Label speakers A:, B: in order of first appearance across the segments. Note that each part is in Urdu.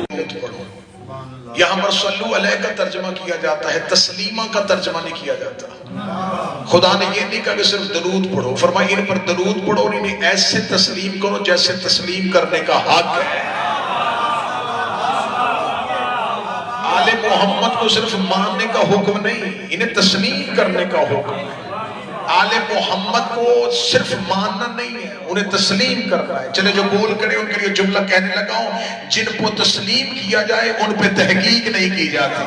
A: پڑھو. یہاں پر صلو علیہ کا ترجمہ کیا جاتا ہے، تسلیمہ کا ترجمہ نہیں کیا جاتا. خدا نے یہ نہیں کہا کہ صرف درود پڑھو، فرمایا ان پر درود پڑھو اور انہیں ایسے تسلیم کرو جیسے تسلیم کرنے کا حق ہے. آل محمد کو صرف ماننے کا حکم نہیں، انہیں تسلیم کرنے کا حکم ہے. آل محمد کو صرف ماننا نہیں ہے، انہیں تسلیم کرنا ہے. چلے جو بول کرے ان کے لیے جملہ کہنے لگا ہوں، جن کو تسلیم کیا جائے ان پہ تحقیق نہیں کی جاتی.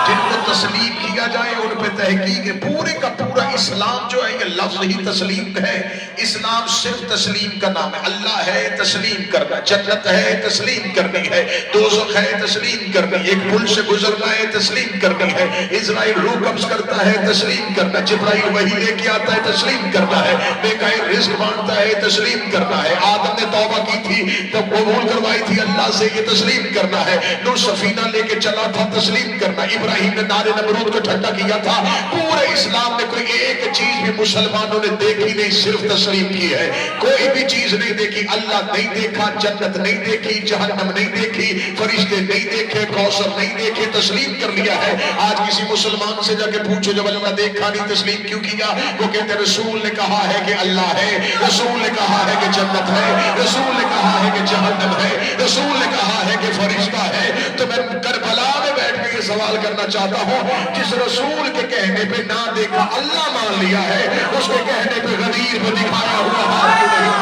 A: جن کو تسلیم کیا جائے ان پہ تحقیق ہے. پورے کا پورا اسلام جو ہے یہ لفظ ہی تسلیم ہے. اسلام صرف تسلیم کا نام ہے. اللہ ہے تسلیم کرنا، جنت ہے تسلیم کرنی ہے، دوزخ ہے تسلیم کرنی، ایک پل سے گزرنا ہے تسلیم کرنی ہے، اسرائیل روح قبض کرتا ہے تسلیم کرنا، جبرائیل وحی لے کے آتا ہے تسلیم کرنا ہے، میکائیل رزق مانگتا ہے تسلیم کرنا ہے، آدم نے توبہ کی تھی تب قبول کروائی تھی اللہ سے، یہ تسلیم کرنا ہے، نوح سفینہ لے کے چلا تھا تسلیم کرنا، ابراہیم نے نار نمرود کو ٹھنڈا کیا تھا. پورے اسلام میں کوئی ایک چیز بھی مسلمانوں نے دیکھی نہیں، صرف تسلیم کی ہے. کوئی بھی چیز نہیں دیکھی، اللہ نہیں دیکھا، جنت نہیں دیکھی، جہنم نہیں دیکھی، فرشتے نہیں دیکھے، کوثر نہیں دیکھے، تسلیم کر لیا ہے. آج کسی مسلمان سے جا کے پوچھو جب اللہ دیکھا نہیں تسلیم کیوں کیا؟ وہ کہتے ہیں رسول نے کہا ہے کہ اللہ ہے، رسول نے کہا ہے کہ جنت ہے، رسول نے کہا ہے کہ جہنم ہے، رسول نے کہا ہے کہ فرشتہ ہے. تو میں کربلا میں بیٹھ کے یہ سوال کرنا چاہتا ہوں، جس رسول کے کہنے پہ نہ دیکھا اللہ مان لیا ہے، اس کے کہنے پہ غدیر پہ دکھایا ہوا ہاتھ کیوں نہیں؟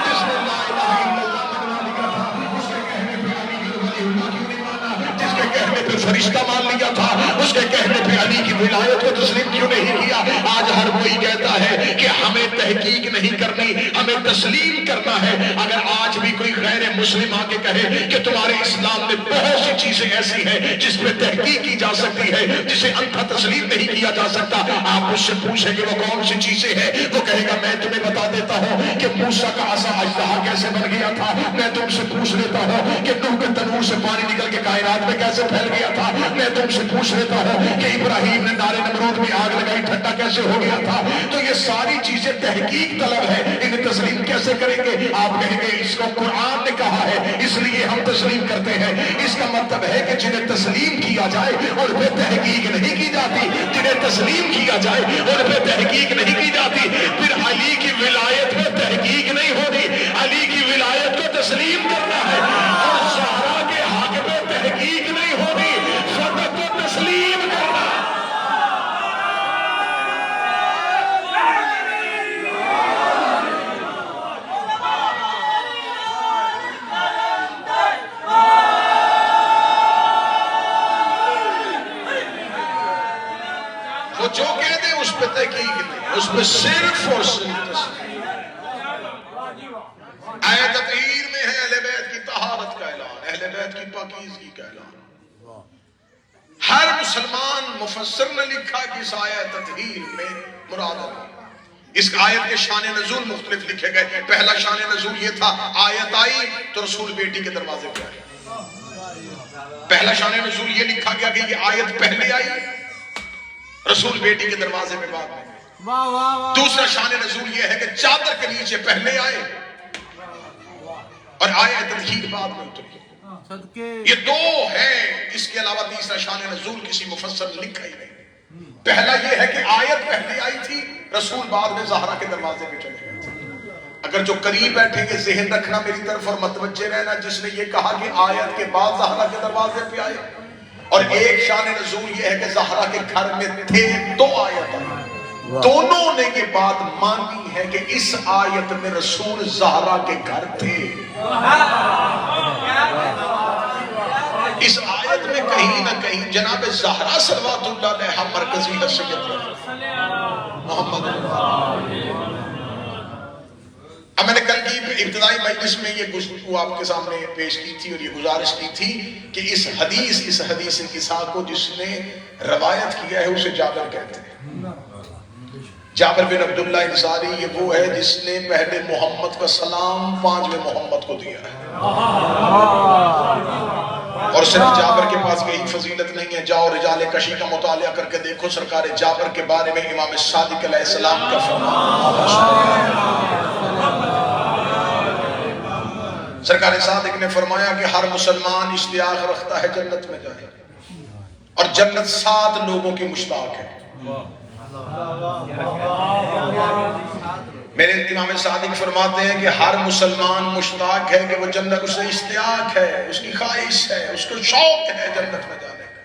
A: جس نے لا الہ الا اللہ منوا لیا تھا، اس کے کہنے پہ علی کی ولی اللہ کیوں نہیں مانا؟ جس کے کہنے پہ فرشتہ مان لیا تھا، اس کے کہنے پہ علی کی ولایت کو تسلیم کیوں نہیں کیا؟ آج ہر کوئی کہتا ہے کہ ہمیں تحقیق نہیں کرنی، ہمیں تسلیم کرنا ہے. اگر آج بھی کوئی غیر مسلم آ کے کہے کہ تمہارے اسلام میں بہت سی چیزیں ایسی ہیں جس پہ تحقیق کی جا سکتی ہے، جسے انتھا تسلیم نہیں کیا جا سکتا، آپ اس سے پوچھیں کہ وہ کون سی چیزیں ہیں، وہ کہے گا میں تمہیں بتا دیتا ہوں کہ موسیٰ کا عصا اژدہا کیسے بن گیا تھا. میں تم سے پوچھ لیتا ہوں کہ نوح کے تنور سے پانی نکل کے کائنات میں کیسے پھیل گیا تھا. میں تم سے پوچھ لیتا ہوں کہ ابراہیم نے نار نمرود میں آگ لگائی، ٹھنڈا کیسے ہو گیا تھا. تو یہ ساری چیزیں تحقیق طلب ہے، انہیں تسلیم کیسے کریں گے؟ آپ کہیں گے اس کو قرآن نے کہا ہے اس لیے ہم تسلیم کرتے ہیں. اس کا مطلب ہے کہ جنہیں تسلیم کیا جائے اور پہ تحقیق نہیں کی جاتی، جنہیں تسلیم کیا جائے اور پہ تحقیق نہیں کی جاتی، پھر علی کی ولایت پہ تحقیق نہیں ہوگی. علی کی ولایت کو تسلیم کرنا ہے اور زہرا کے حق پہ تحقیق نہیں ہوگی، فقط کو تسلیم کرنا. وہ جو کہہ دے اس پہ تحقیق نہیں، اس پہ صرف اور صرف تسلیم. آیت تطہیر میں ہے اہل بیت کی طہارت کا اعلان، اہل بیت کی پاکیزگی کا اعلان. ہر مسلمان مفسر نے لکھا کہ اس آیت تطہیر میں مراد ہے. اس آیت کے شان نزول مختلف لکھے گئے. پہلا شان نزول یہ تھا آیت آئی تو رسول بیٹی کے دروازے پہ آئی. پہلا شان نزول یہ لکھا گیا کہ یہ آیت پہلے آئی، رسول بیٹی کے دروازے میں بعد میں. دوسرا شان نزول یہ ہے کہ چادر کے نیچے پہلے آئے اور آیت تطہیر بعد میں اتری. یہ دو ہیں، اس کے علاوہ تیسرا شان نزول کسی مفسر نے لکھا ہی نہیں. پہلا یہ ہے کہ آیت پہلے آئی تھی، رسول بعد میں زہرا کے دروازے پہ چلے گئے تھے. اگر جو قریب بیٹھیں گے ذہن رکھنا میری طرف اور متوجہ رہنا، جس نے یہ کہا کہ آیت کے بعد زہرا کے دروازے پہ آئے، اور ایک شان نزول یہ ہے کہ زہرا کے گھر میں تھے تو آیت آئی. دونوں نے یہ بات مانی ہے کہ اس آیت میں رسول زہرا کے گھر تھے. اس آیت میں کہیں نہ کہیں جناب زہرا صلوات اللہ علیہا مرکزی حیثیت ہے. محمد اب میں نے کل کی ابتدائی مجلس میں یہ گفتگو آپ کے سامنے پیش کی تھی اور یہ گزارش کی تھی کہ اس حدیث کسا کو جس نے روایت کیا ہے اسے جابر کہتے ہیں. جابر بن عبداللہ انصاری یہ وہ ہے جس نے پہلے محمد کا سلام پانچویں محمد کو دیا ہے. اور صرف جابر کے پاس یہی فضیلت نہیں ہے، جاؤ رجال کشی کا مطالعہ کر کے دیکھو سرکار جابر کے بارے میں امام صادق علیہ السلام کا فرمان. سرکار صادق نے فرمایا کہ ہر مسلمان اشتیاق رکھتا ہے جنت میں جائے، اور جنت 7 لوگوں کی مشتاق ہے۔ میرے امام صادق فرماتے ہیں کہ ہر مسلمان مشتاق ہے کہ وہ جنت، اسے اشتیاق ہے، اس کی خواہش ہے، اس کو شوق ہے جنت میں جانے کا۔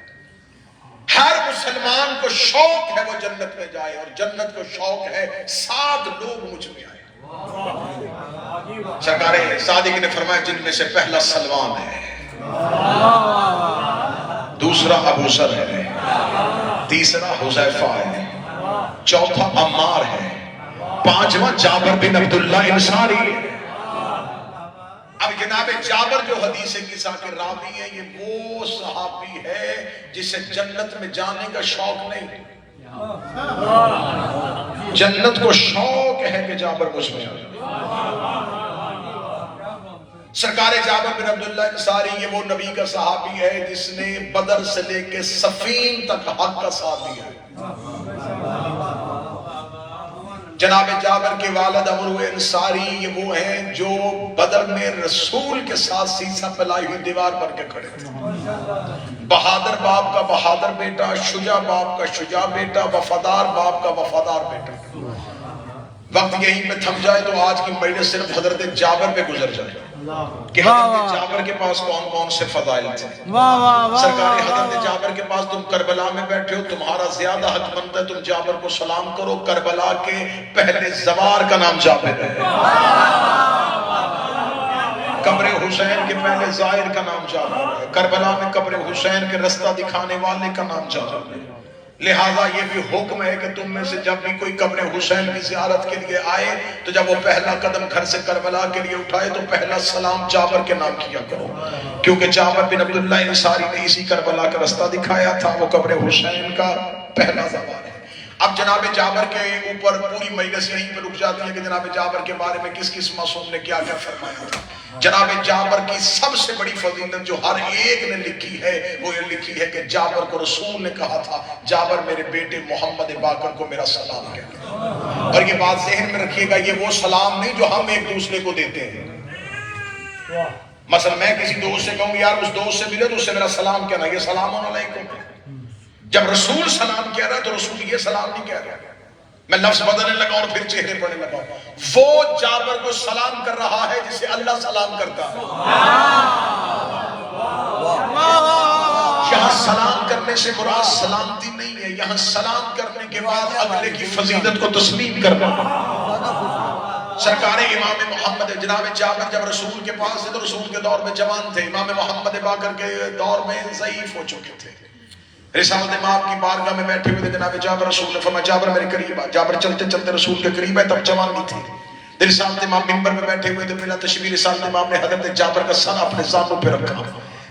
A: ہر مسلمان کو شوق ہے وہ جنت میں جائے، اور جنت کو شوق ہے 7 لوگ مجھ میں آئے۔ سرکار صادق نے فرمایا جن میں سے پہلا سلمان ہے، دوسرا ابو ذر ہے، تیسرا حذیفہ ہے، چوتھا عمار ہے، 5واں جابر بن عبداللہ انصاری ہے۔ اب جناب جابر جو حدیث قصہ کے راوی ہے، یہ وہ صحابی ہے جسے جنت میں جانے کا شوق نہیں، جنت کو شوق ہے کہ جابر مجھ میں آئے۔ سرکار جابر بن عبداللہ انصاری یہ وہ نبی کا صحابی ہے جس نے بدر سے لے کے صفین تک حق کا ساتھ دیا ہے۔ جناب جابر کے والد عمرو انصاری یہ وہ ہیں جو بدر میں رسول کے ساتھ سیسا پلائی ہوئی دیوار پر کے کھڑے تھے۔ بہادر باپ کا بہادر بیٹا، شجاع باپ کا شجاع بیٹا، وفادار باپ کا وفادار بیٹا۔ وقت یہیں پہ تھم جائے تو آج کی مجلس صرف حضرت جابر پہ گزر جائے کہ حضرت جابر کے پاس کون کون سے فضائل تھے۔ سرکار حضرت جابر کے پاس تم کربلا میں بیٹھے ہو، تمہارا زیادہ حق بنتا ہے تم جابر کو سلام کرو۔ کربلا کے پہلے زوار کا نام جابر ہے، قبر حسین کے پہلے زائر کا نام جابر ہے، کربلا میں قبر حسین کے رستہ دکھانے والے کا نام جابر ہے۔ لہٰذا یہ بھی حکم ہے کہ تم میں سے جب بھی کوئی قبر حسین کی زیارت کے لیے آئے تو جب وہ پہلا قدم گھر سے کربلا کے لیے اٹھائے تو پہلا سلام جابر کے نام کیا کرو، کیونکہ جابر بن عبداللہ انصاری نے اسی کربلا کا رستہ دکھایا تھا، وہ قبر حسین کا پہلا زوار ہے۔ اب جناب جابر کے اوپر پوری مجلس یہیں پہ رک جاتی ہے کہ جناب جابر کے بارے میں کس کس معصوم نے کیا کیا فرمایا تھا۔ جناب جابر کی سب سے بڑی فضیلت جو ہر ایک نے لکھی ہے وہ یہ لکھی ہے کہ جابر کو رسول نے کہا تھا جابر میرے بیٹے محمد باقر کو میرا سلام کہنا۔ اور یہ بات ذہن میں رکھیے گا، یہ وہ سلام نہیں جو ہم ایک دوسرے کو دیتے ہیں۔ مثلا میں کسی دوست سے کہوں یار اس دوست سے ملے تو اس سے میرا سلام کہنا، یہ سلام علیکم ہے۔ جب رسول سلام کہہ رہا ہے تو رسول یہ سلام نہیں کہہ رہا، میں لفظ بدلنے لگا اور پھر چہرے پڑھنے لگا۔ وہ جابر کو سلام کر رہا ہے جسے اللہ سلام کرتا ہے۔ یہاں سلام کرنے سے مراد سلامتی نہیں ہے، یہاں سلام کرنے کے بعد اگلے کی فضیلت کو تسلیم کرنا۔ سرکار امام محمد جناب جابر جب رسول کے پاس تھے تو رسول کے دور میں جوان تھے، امام محمد باقر کے دور میں ضعیف ہو چکے تھے۔ رسالت امام کی بارگاہ میں بیٹھے ہوئے تھے جناب جابر، رسول نے فرمایا جابر میرے قریب آ۔ جابر چلتے چلتے رسول کے قریب ہے، تب جوانی تھی۔ رسالت امام منبر میں بیٹھے ہوئے تھے، بلا تشبیہ رسالت امام نے حضرت جابر کا سر اپنے زانوں پہ رکھا۔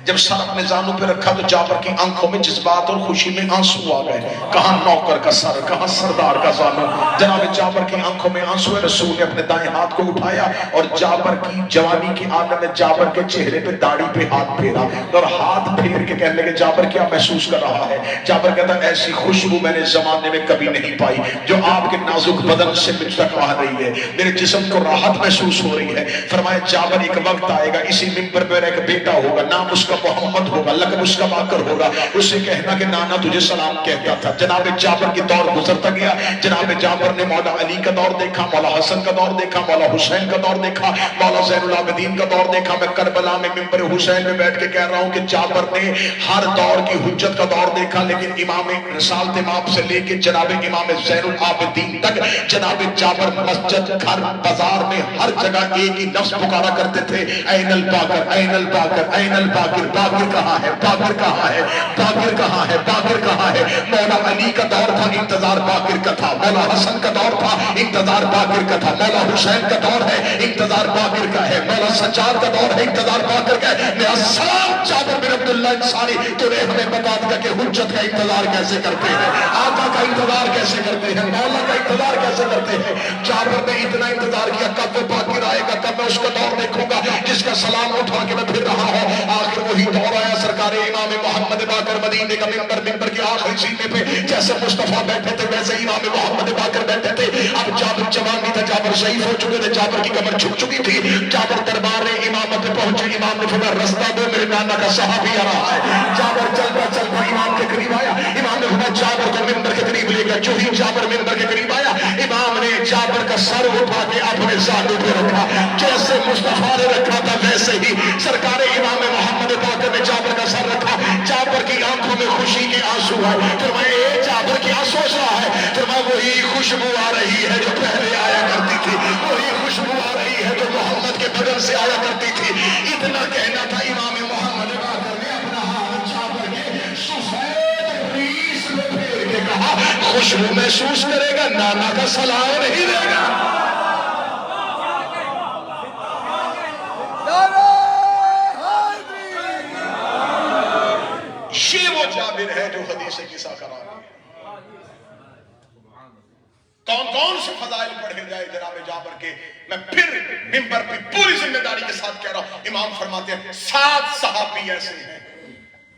A: جب سر اپنے زانوں پہ رکھا تو جابر کی آنکھوں میں جذبات اور خوشی میں آنسو آ گئے۔ کہاں نوکر کا سر، کہاں سردار کا زانو۔ جناب جابر کی آنکھوں میں آنسو ہے۔ رسول نے اپنے دائیں ہاتھ کو اٹھایا اور جابر کی جوانی کی عالم میں جابر کے چہرے پہ داڑھی پہ ہاتھ پھیرا اور ہاتھ پھیر کے کہنے لگے جابر کیا محسوس کر رہا ہے؟ جابر کہتا ایسی خوشبو میں نے زمانے میں کبھی نہیں پائی جو آپ کے نازک بدن سے مجھ تک آ رہی ہے، میرے جسم کو راحت محسوس ہو رہی ہے۔ فرمایا جابر ایک وقت آئے گا اسی منبر پر ایک بیٹا ہوگا، نام اس کا محمد ہوگا، لقب اس کا باقر ہوگا، اسے کہنا کہ نانا تجھے سلام کہتا تھا۔ جناب جابر کی دور گزرتا گیا، جناب جابر نے مولا علی کا دور دیکھا، مولا حسن کا دور دیکھا، مولا حسین کا دور دیکھا، مولا زین العابدین کا دور دیکھا۔ میں کربلا میں منبر حسین میں بیٹھ کے کہہ رہا ہوں کہ جابر نے ہر دور کی حجت کا دور دیکھا، لیکن امام رسالت امام سے لے کے جناب امام زین العابدین تک جناب جابر مسجد، گھر، بازار میں ہر جگہ ایک ہی لفظ پکارا کرتے تھے، این الباقر، این الباقر، این الباقر، باقر کہاں ہے، باقر کہاں ہے، باقر کہاں ہے، باقر کہاں ہے۔ مولا علی کا دور تھا، انتظار باقر کا تھا۔ مولا حسن کا دور تھا، انتظار باقر کا تھا۔ مولا حسین کا دور ہے، انتظار باقر کا ہے۔ مولا سجاد کا دور ہے، انتظار باقر کا ہے۔ میرا سلام جابر بن عبداللہ انصاری، تو نے ہمیں بتا دیا کہ حجت کا انتظار کیسے کرتے ہیں، آقا کا انتظار کیسے کرتے ہیں، مولا کا انتظار کیسے کرتے ہیں۔ جابر نے اتنا انتظار کیا کب وہ باقر آئے گا، کب میں اس کا دور دیکھوں گا جس کا سلام اٹھا کے میں پھر رہا ہوں۔ آخر وہی دور آیا، سرکار سرکار امام محمد باقر مدینے کا ممبر کے آخری سینے پہ جیسے مصطفیٰ بیٹھے تھے ویسے امام محمد باقر بیٹھے تھے. اب جابر جوان نہیں تھا, جابر ضعیف ہو چکے تھے, جابر کی کمر جھک چکی تھی. جابر دربار امامت پہ پہنچے, امام نے فرمایا رستہ دو, میرے نانا کا صحابی آ رہا ہے. جابر چلتا امام کے قریب آیا. امام نے فرمایا جابر کو ممبر کے قریب لے گیا. جو ہی جابر ممبر کے قریب آیا, امام نے جابر کا سر اٹھا کے اپنے زانو پہ رکھا. جیسے مصطفیٰ نے رکھا تھا ویسے ہی سرکار امام محمد باقر نے جابر کا سر رکھا. جابر کی آنکھوں میں خوشی کے آنسو ہے. فرمایا اے جابر کیا سوچ رہا ہے؟ فرمایا وہی خوشبو آ رہی ہے جو پہلے آیا کرتی تھی, وہی خوشبو آ رہی ہے جو محمد کے بدن سے آیا کرتی تھی. اتنا کہنا تھا, امام محمد باقر نے اپنا ہاتھ جابر کے سفید ریش میں پھیر کے کہا خوشبو محسوس کرے گا, نانا کا سلام نہیں دے گا. یہ وہ جابر ہے جو حدیث قصہ قرار ہے. کون کون سے فضائل پڑھے جائے جناب جابر کے, میں پھر ممبر پہ پوری ذمہ داری کے ساتھ کہہ رہا ہوں. امام فرماتے ہیں 7 صحابی ایسے ہیں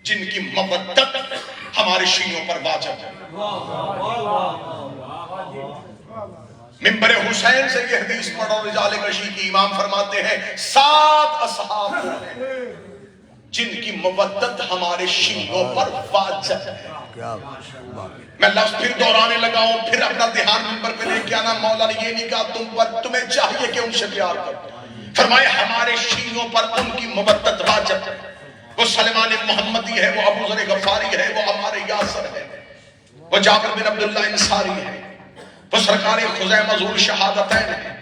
A: جن کی مودت ہمارے شیعوں پر واجب ہے. ممبر حسین سے یہ حدیث پڑھو رجال کشی کی. امام فرماتے ہیں 7 اصحاب ہیں جن کی مودت ہمارے شیعوں پر واجب ہے. میں لفظ پھر دہرانے لگا ہوں, پھر اپنا دھیان ممبر پہ لے کے آنا. مولا نے یہ نہیں کہا تمہیں چاہیے کہ ان سے پیار کرو. فرمائے ہمارے شیعوں پر ان کی مودت واجب ہے. وہ سلمان محمدی ہے, وہ ابو ذر غفاری ہے, وہ عمار یاسر ہے, وہ جابر بن عبداللہ انصاری ہے, وہ سرکار خزیمہ ذو الشہادتین ہے,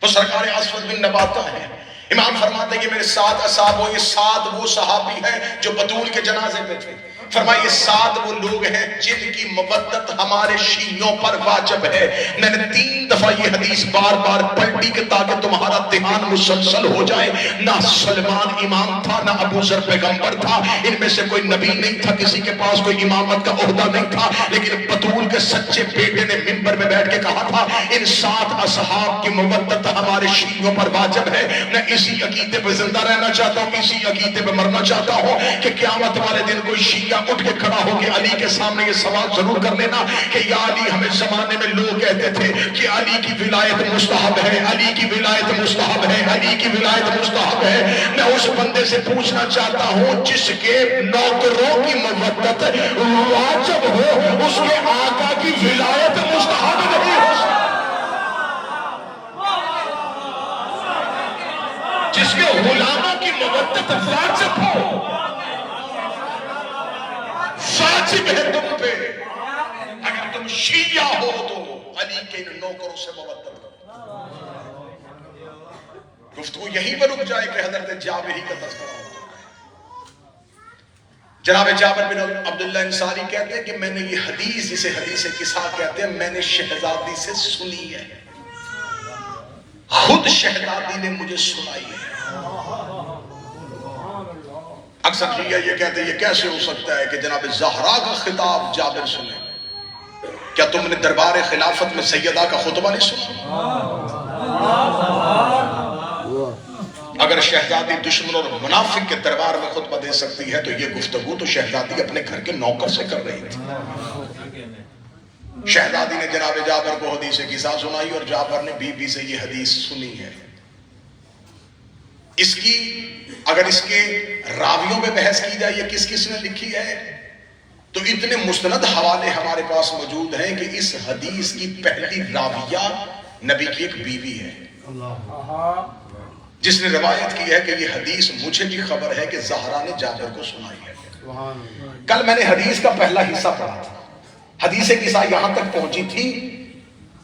A: وہ سرکار اسود بن نباتہ ہے. امام فرماتے ہیں کہ میرے 7 اصحاب ہو, یہ 7 وہ صحابی ہیں جو بطول کے جنازے میں تھے. فرمائے یہ 7 وہ لوگ ہیں جن کی مودت ہمارے شیعوں پر واجب ہے. میں نے 3 دفعہ یہ حدیث بار بار پلٹی کہ تاکہ تمہارا دھیان مسلسل ہو جائے. نہ سلمان امام تھا, نہ ابو ذر پیغمبر تھا, ان میں سے کوئی نبی نہیں تھا, کسی کے پاس کوئی امامت کا عہدہ نہیں تھا, لیکن بطول کے سچے بیٹے نے منبر میں بیٹھ کے کہا تھا ان 7 اصحاب کی مودت ہمارے شیعوں پر واجب ہے. میں اسی عقیدے پہ زندہ رہنا چاہتا ہوں, اسی عقیدے پہ مرنا چاہتا ہوں کہ قیامت والے دن کوئی شیعہ اٹھ کے کھڑا ہو کے علی کے سامنے یہ سوال ضرور کر لینا کہ یا علی, ہمیں زمانے میں لوگ کہتے تھے کہ علی کی ولایت مستحب ہے, علی کی ولایت مستحب ہے, علی کی ولایت مستحب ہے. میں اس بندے سے پوچھنا چاہتا ہوں جس کے نوکروں کی مودت واجب ہو, اس کے آقا کی ولایت مستحب نہیں ہو سکتی. جس کے غلاموں کی مودت واجب ہو, واجب ہے تم پہ. اگر تم شیعہ ہو تو علی کے نوکروں سے مودت کرو. گفتگو یہی پر رک جائے کہ حضرت جابری کا تذکرہ ہوتا ہے. جناب جابر بن عبداللہ انصاری کہتے ہیں کہ میں نے یہ حدیث, جسے حدیث قصہ کہتے ہیں, میں نے شہزادی سے سنی ہے, خود شہزادی نے مجھے سنائی ہے. اکثر شیعہ یہ کہتے ہیں یہ کیسے ہو سکتا ہے کہ جناب زہرا کا خطاب جابر سنے. کیا تم نے دربار خلافت میں سیدہ کا خطبہ نہیں سنا؟ اگر شہزادی دشمن اور منافق کے دربار میں خطبہ دے سکتی ہے تو یہ گفتگو تو شہزادی اپنے گھر کے نوکر سے کر رہی تھی. شہزادی نے جناب جابر کو حدیث قصہ سنائی اور جابر نے بی بی سے یہ حدیث سنی ہے. اس کی اگر اس کے راویوں میں بحث کی جائے یہ کس کس نے لکھی ہے تو اتنے مستند حوالے ہمارے پاس موجود ہیں کہ اس حدیث کی پہلی راویہ نبی کی ایک بیوی ہے جس نے روایت کی ہے کہ یہ حدیث مجھے بھی خبر ہے کہ زہرا نے جابر کو سنائی ہے. کل میں نے حدیث کا پہلا حصہ پڑھا تھا. حدیث قصہ یہاں تک پہنچی تھی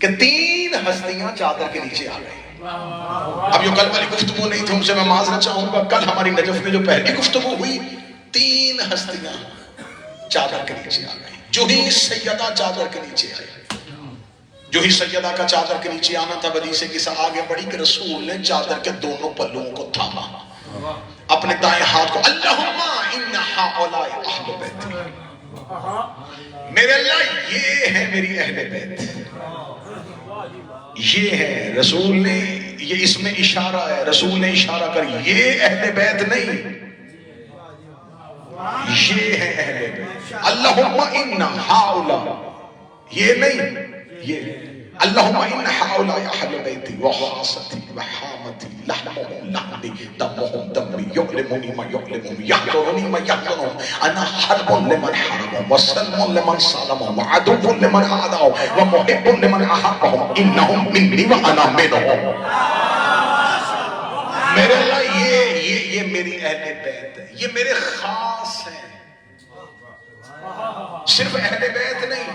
A: کہ 3 ہستیاں چادر کے نیچے آ گئی. اب جو کل والی گفتگو نہیں تھی ان سے میں معذرت چاہوں گا. کل ہماری نجف میں جو پہلی گفتگو ہوئی 3 ہستیاں چادر کے نیچے آ گئی. جو ہی سیدہ چادر کے نیچے آئی, جو ہی سیدہ کا چادر کے نیچے آنا تھا, حدیث قصہ آگے بڑھی کہ رسول نے چادر کے دونوں پلوں کو تھاما, اپنے دائیں ہاتھ کو اللہم ان ہؤلاء اہل بیت, میرے اللہ یہ ہے میری اہل بیت, یہ ہے. رسول نے یہ اس میں اشارہ ہے, رسول نے اشارہ کر یہ اہل بیت نہیں, یہ ہے اہل بیت. اللہم ان ہاؤلا، یہ نہیں، یہ اللہم ان ہاؤلا اہل بیتی وخاصتی وحامتی لحمہم لحمی دمہم دمی یعلمونی ما یعلمون یحضرونی ما یحضرون انا حرب لمن حربهم وسلم لمن سالمهم وعدو لمن عاداهم ومحب لمن احبهم انہم منی وانا منہم. میرے اللہ یہ میری اہل بیت ہے، یہ میرے خاص ہیں. صرف اہل بیت نہیں،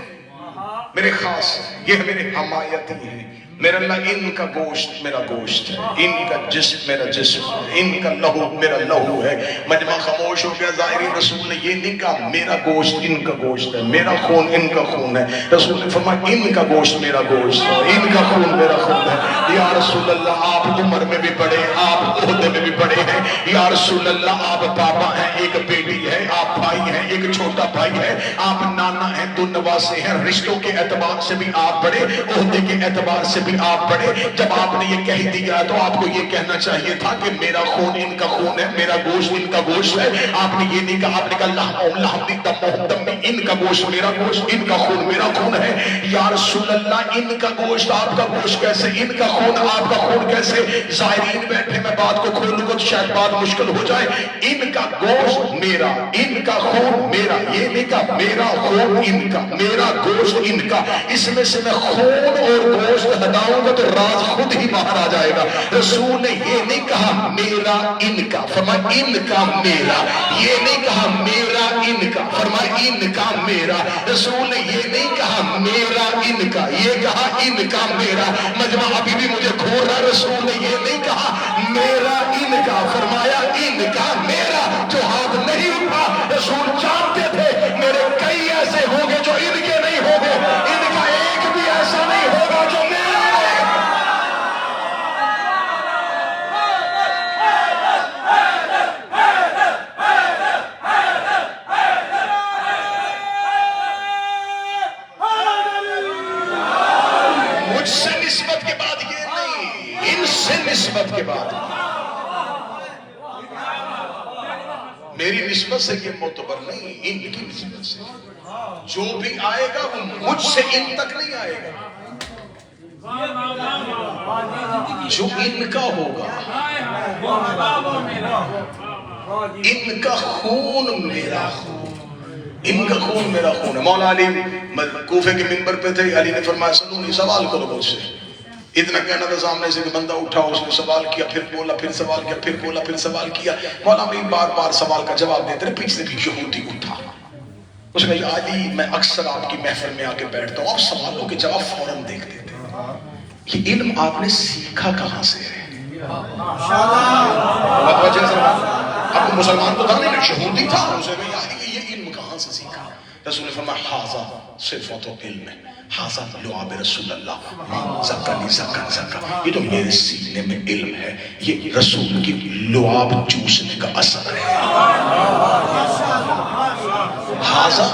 A: میرے خاص ہیں، یہ میرے حمایتی ہیں. میرے اللہ ان کا گوشت میرا گوشت ہے، ان کا جسم میرا جسم ہے، ان کا لہو میرا لہو ہے. مجمع خاموش ہو گیا. ظاہری رسول نے یہ نہیں کہا میرا گوشت ان کا گوشت ہے، میرا خون ان کا خون ہے. رسول نے فرمایا ان کا گوشت میرا گوشت ہے، ان کا خون میرا خون ہے. یا رسول اللہ آپ عمر میں بھی بڑے، آپ عہدے میں بھی بڑے ہیں. یا رسول اللہ آپ بابا ہیں، ایک بیٹی ہے، آپ بھائی ہیں، ایک چھوٹا بھائی ہے، آپ نانا ہیں، دو نواسے ہیں. رشتوں کے اعتبار سے بھی آپ بڑے، عہدے کے اعتبار سے بھی آپ بڑے. جب آپ نے یہ کہہ دیا تو آپ کو یہ کہنا چاہیے تھا کہ میرا خون ان کا خون ہے، میرا گوشت ان کا گوشت ہے. آپ نے یہ نہیں کہا، آپ نے کہا لحمہم لحمی دمہم دمی، ان کا گوشت میرا گوشت، ان کا خون میرا خون ہے. یا رسول اللہ ان کا گوشت آپ کا گوشت کیسے، ان کا خون آپ کا خون کیسے؟ زائرین بیٹھے، میں بات کو کھولوں گا تو شاید بات مشکل ہو جائے. ان کا گوشت میرا، ان کا خون میرا. یہ نہیں کہا میرا خون ان کا، میرا گوشت ان کا. اس میں سے میں خون اور گوشت ہٹاؤں گا تو راز خود ہی باہر آ جائے گا. رسول نے یہ نہیں کہا میرا ان کا، فرمایا ان کا میرا. یہ نہیں کہا میرا ان کا، فرمایا ان کا میرا. رسول نے یہ نہیں کہا میرا ان کا، یہ کہا ان کا میرا. مجمع ابھی بھی مجھے کھول رہا. رسول نے یہ نہیں کہا میرا ان کا، فرمایا ان کا میرا. جو ہاتھ نہیں اٹھا رسول جانتے تھے میرے کئی ایسے ہوں گے جو ان کے نہیں ہوں گے، ان کا ایک بھی ایسا نہیں ہوگا جو میرا ہے. مجھ سے نسبت کے بعد یہ نہیں، ان سے نسبت کے بعد. میری نسبت سے یہ معتبر نہیں، ان کی نسبت سے. جو بھی آئے گا وہ مجھ سے ان تک نہیں آئے گا. جو ان کا ہوگا، ان کا خون میرا خون، ان کا خون میرا خون ہے. مولا علی کوفے کے منبر پہ تھے، علی نے فرمایا سنونی سوال کرو مجھ سے. اتنا کہنا تھا، سامنے سے بندہ اٹھا، اس نے سوال کیا، پھر بولا، پھر سوال کیا، پھر بولا، پھر سوال کیا. مولا علی بار بار سوال کا جواب دیتے رہے. پیچھے سے بھی یہودی اٹھا، اس نے کہا علی میں اکثر آپ کی محفل میں آ کے بیٹھتا ہوں، آپ سوالوں کے جواب فوراً دیکھ دیتے. یہ علم آپ نے سیکھا کہاں سے ہے؟ آپ کو مسلمان تو تھا نہیں، یہودی تھا. اسے کہا یہ علم کہاں سے سیکھا؟ رسول نے فرمایا حاذا صفت علم ہے، حاذا لعاب رسول اللہ من زکانی زکان زکا. یہ تو میرے سینے میں علم ہے، یہ رسول کی لعاب چوسنے کا اثر ہے. حاذا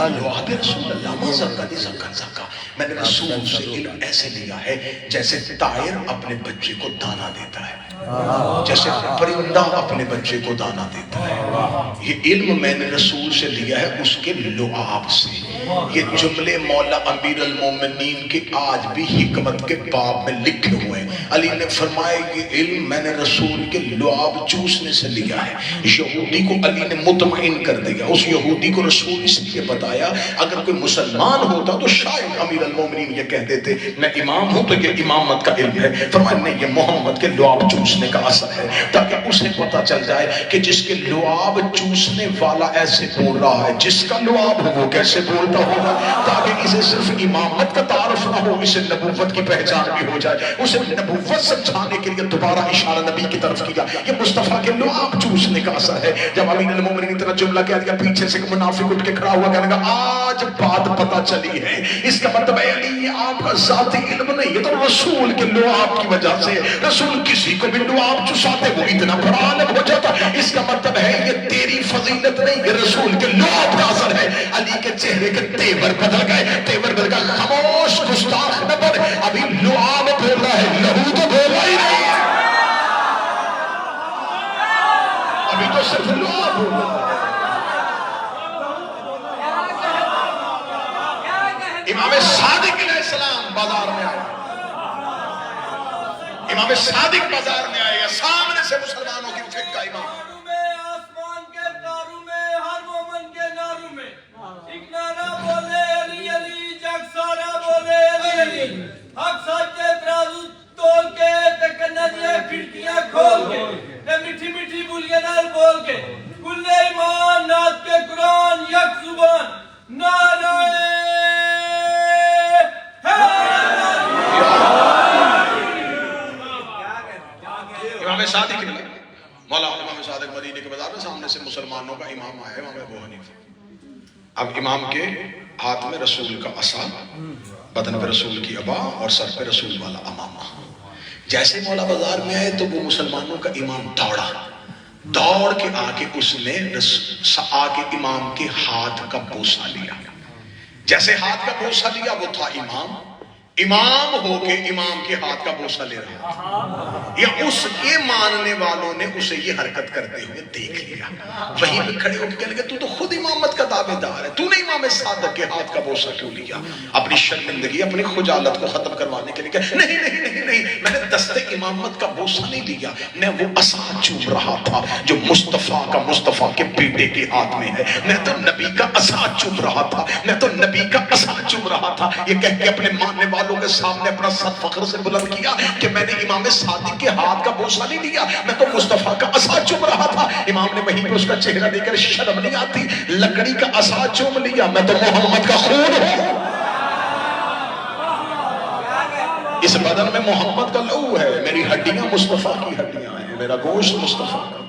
A: لعاب رسول اللہ من زکانی زکان زکا. میں نے رسول سے علم ایسے لیا ہے جیسے طائر اپنے بچے کو دانا دیتا ہے، جیسے پرندہ اپنے بچے کو دانا دیتا ہے. یہ علم میں نے رسول سے لیا ہے اس کے لعاب سے. یہ جملے مولا امیر المومنین کے آج بھی حکمت کے باب میں لکھے ہوئے ہیں. علی نے فرمایا یہ علم میں نے رسول کے لعاب چوسنے سے لیا ہے. یہودی کو علی نے مطمئن کر دیا. اس یہودی کو رسول اس لیے بتایا، اگر کوئی مسلمان ہوتا تو شاید امیر المومنین یہ کہہ دیتے میں امام ہوں تو یہ امامت کا علم ہے. فرمایا نہیں، یہ محمد کے لعاب چوسنے کا اثر ہے، تاکہ اسے پتہ چل جائے کہ جس کے لعاب چوسنے والا ایسے بول رہا ہے، جس کا لعاب ہو وہ کیسے بولتا ہوگا. تاکہ اسے صرف امامت کا تعارف نہ ہو، اسے نبوت کی پہچان بھی ہو جائے. اسے نبوت سمجھانے کے لیے دوبارہ اشارہ نبی کی طرف کیا. یہ مصطفیٰ کے لعاب چوسنے کا اثر ہے. جب امیر المومنین اتنا جملہ کہہ دیا، پیچھے سے منافق اٹھ کے کھڑا ہوا کہنے لگا آج بات پتہ چلی ہے. اس کا مطلب ہے یہ آپ کا ذاتی علم نہیں، یہ تو رسول کے لعاب کی وجہ سے. رسول کسی کو بھی لعاب چساتے وہ اتنا بڑا عالم ہو جاتا. اس کا مطلب ہے یہ تیری فضیلت نہیں، یہ رسول کے لعاب کا اثر ہے. علی کے چہرے کے تیور بدل گئے، تیور بدل گئے. خاموش گستاخ نہ بن، ابھی لعاب بول رہا ہے، لہو تو بولا ہی نہیں ہے. ابھی تو صرف لعاب بول رہا ہے. امام صادق علیہ السلام بازار میں آئے، امام صادق بازار میں آئے، سامنے سے مسلمانوں کی فکر کا امام،
B: آسمان کے تاروں میں، ہر مومن کے ناروں میں ایک نعرہ بولے علی علی، جگ سارا بولے علی علی، حق سچ کے ترازو تول کے تے کنے دیاں کھڑکیاں کھول کے تے میٹھی میٹھی بولیاں نال بول کے کل ایمان نعت کے قرآن یک زبان نعرہ
A: امام صادق نے مولا امام صادق مدینے کے بازار میں سامنے سے مسلمانوں کا امام آیا، امام ابو حنیفہ۔ اب امام کے ہاتھ میں رسول کا عصا، بدن پہ رسول کی عبا اور سر پہ رسول والا امامہ۔ جیسے مولا بازار میں آئے تو وہ مسلمانوں کا امام دوڑا، دوڑ کے آگے اس نے آگے امام کے ہاتھ کا بوسہ لیا۔ جیسے ہاتھ کا بوسہ لیا وہ تھا امام، امام ہو کے امام کے ہاتھ کا بوسہ لے رہا تھا، یا اس کے ماننے والوں نے اسے یہ حرکت کرتے ہوئے دیکھ لیا، وہیں پہ کھڑے ہو کے کہنے لگے تو تو خود امامت کا دعوے دار ہے، تو نے امام صادق کے ہاتھ کا بوسہ کیوں لیا؟ اپنی شرمندگی اپنی خجالت کو ختم کروانے کے لیے کہ نہیں نہیں نہیں نہیں، میں نے دست امامت کا بوسہ نہیں لیا، میں وہ عصا چوم رہا تھا جو مصطفیٰ کے بیٹے کے ہاتھ میں ہے، میں تو نبی کا عصا چوم رہا تھا، میں تو نبی کا عصا چوم رہا تھا۔ یہ کہہ کے اپنے ماننے والوں کے سامنے اپنا سر فخر سے بلند کیا کہ میں نے امام صادق کے ہاتھ کا بوسہ نہیں لیا، میں تو مصطفیٰ کا عصا چوم رہا تھا۔ امام نے وہیں پہ اس کا چہرہ دیکھ کر شرم نہیں آتی، لکڑی کا عصا چوم لیا، میں تو محمد کا خون ہوں، اس بدن میں محمد کا لہو ہے، میری ہڈیاں مصطفیٰ کی ہڈیاں ہیں، میرا گوشت مصطفیٰ کا۔